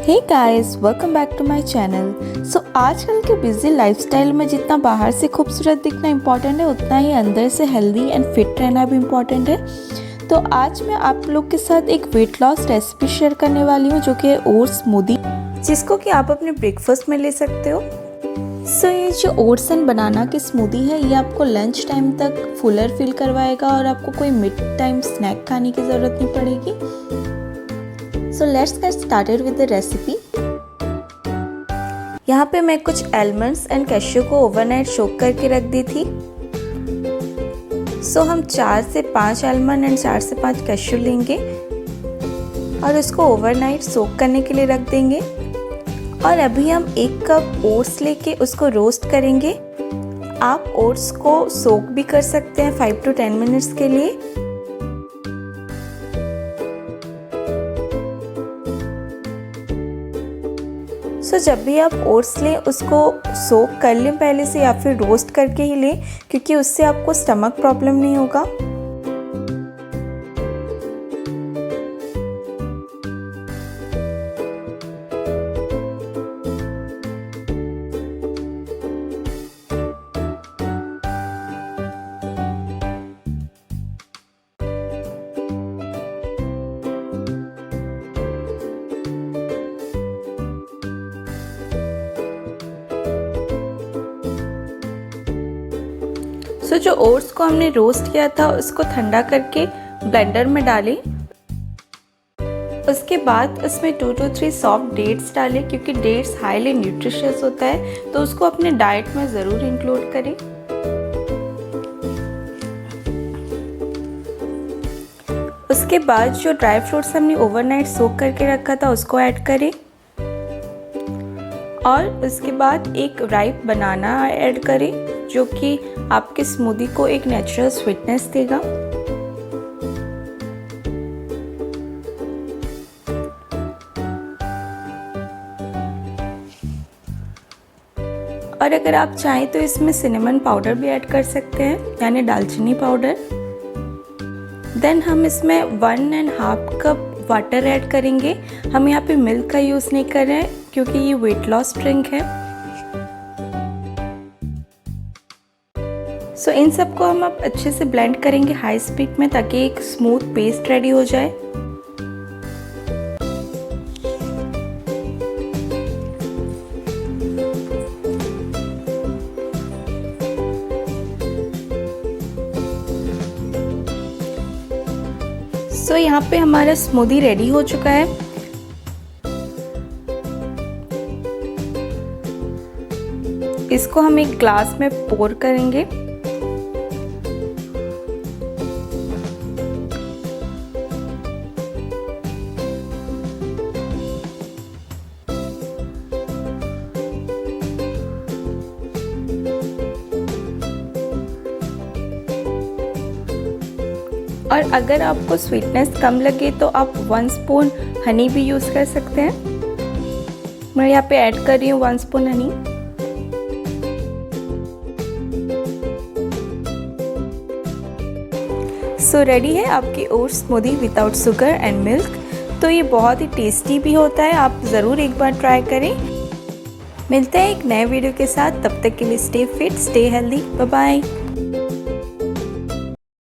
Hey guys, welcome back to my channel. So आजकल के busy lifestyle में जितना बाहर से खूबसूरत दिखना इम्पॉर्टेंट है, उतना ही अंदर से हेल्दी एंड फिट रहना भी इम्पॉर्टेंट है। तो आज मैं आप लोग के साथ एक वेट लॉस रेसिपी शेयर करने वाली हूँ, जो कि है ओट्स स्मूदी, जिसको कि आप अपने ब्रेकफास्ट में ले सकते हो। सो ये जो ओट्स एंड बनाना की स्मूदी है, ये आपको लंच टाइम तक फुलर फील करवाएगा और आपको कोई मिड टाइम स्नैक खाने की ज़रूरत नहीं पड़ेगी। So let's get started with the recipe। यहाँ पे मैं कुछ आलमंड्स एंड कैश्यू को ओवरनाइट सोक करके रख दी थी। हम 4 से 5 आलमंड एंड 4 से 5 कैश्यू लेंगे और उसको ओवरनाइट सोक करने के लिए रख देंगे। और अभी हम 1 कप ओट्स लेके उसको रोस्ट करेंगे। आप ओट्स को सोक भी कर सकते हैं 5 to 10 मिनट्स के लिए। जब भी आप ओट्स लें, उसको सोक कर लें पहले से या फिर रोस्ट करके ही लें, क्योंकि उससे आपको स्टमक प्रॉब्लम नहीं होगा। जो ओट्स को हमने रोस्ट किया था, उसको ठंडा करके ब्लेंडर में डालें। उसके बाद उसमें 2 to 3 सॉफ्ट डेट्स डालें, क्योंकि डेट्स हाईली न्यूट्रिशियस होता है, तो उसको अपने डाइट में ज़रूर इंक्लूड करें। उसके बाद जो ड्राई फ्रूट्स हमने ओवरनाइट सोक करके रखा था, उसको ऐड करें और उसके बाद एक राइप बनाना ऐड करें, जो कि आपके स्मूदी को एक नेचुरल स्वीटनेस देगा। और अगर आप चाहें तो इसमें सिनेमन पाउडर भी ऐड कर सकते हैं, यानी दालचीनी पाउडर। देन हम इसमें 1.5 कप वाटर ऐड करेंगे। हम यहाँ पे मिल्क का यूज़ नहीं कर रहे हैं, क्योंकि ये वेट लॉस ड्रिंक है। इन सबको हम अब अच्छे से ब्लेंड करेंगे हाई स्पीड में, ताकि एक स्मूथ पेस्ट रेडी हो जाए। यहाँ पे हमारा स्मूदी रेडी हो चुका है। इसको हम एक ग्लास में पोर करेंगे। और अगर आपको स्वीटनेस कम लगे तो आप 1 स्पून हनी भी यूज़ कर सकते हैं। मैं यहाँ पे ऐड कर रही हूँ 1 स्पून हनी। रेडी है आपकी oats smoothie without sugar and milk. तो ये बहुत ही टेस्टी भी होता है, आप ज़रूर एक बार ट्राई करें। मिलते हैं एक नए वीडियो के साथ, तब तक के लिए stay fit, stay healthy, bye bye.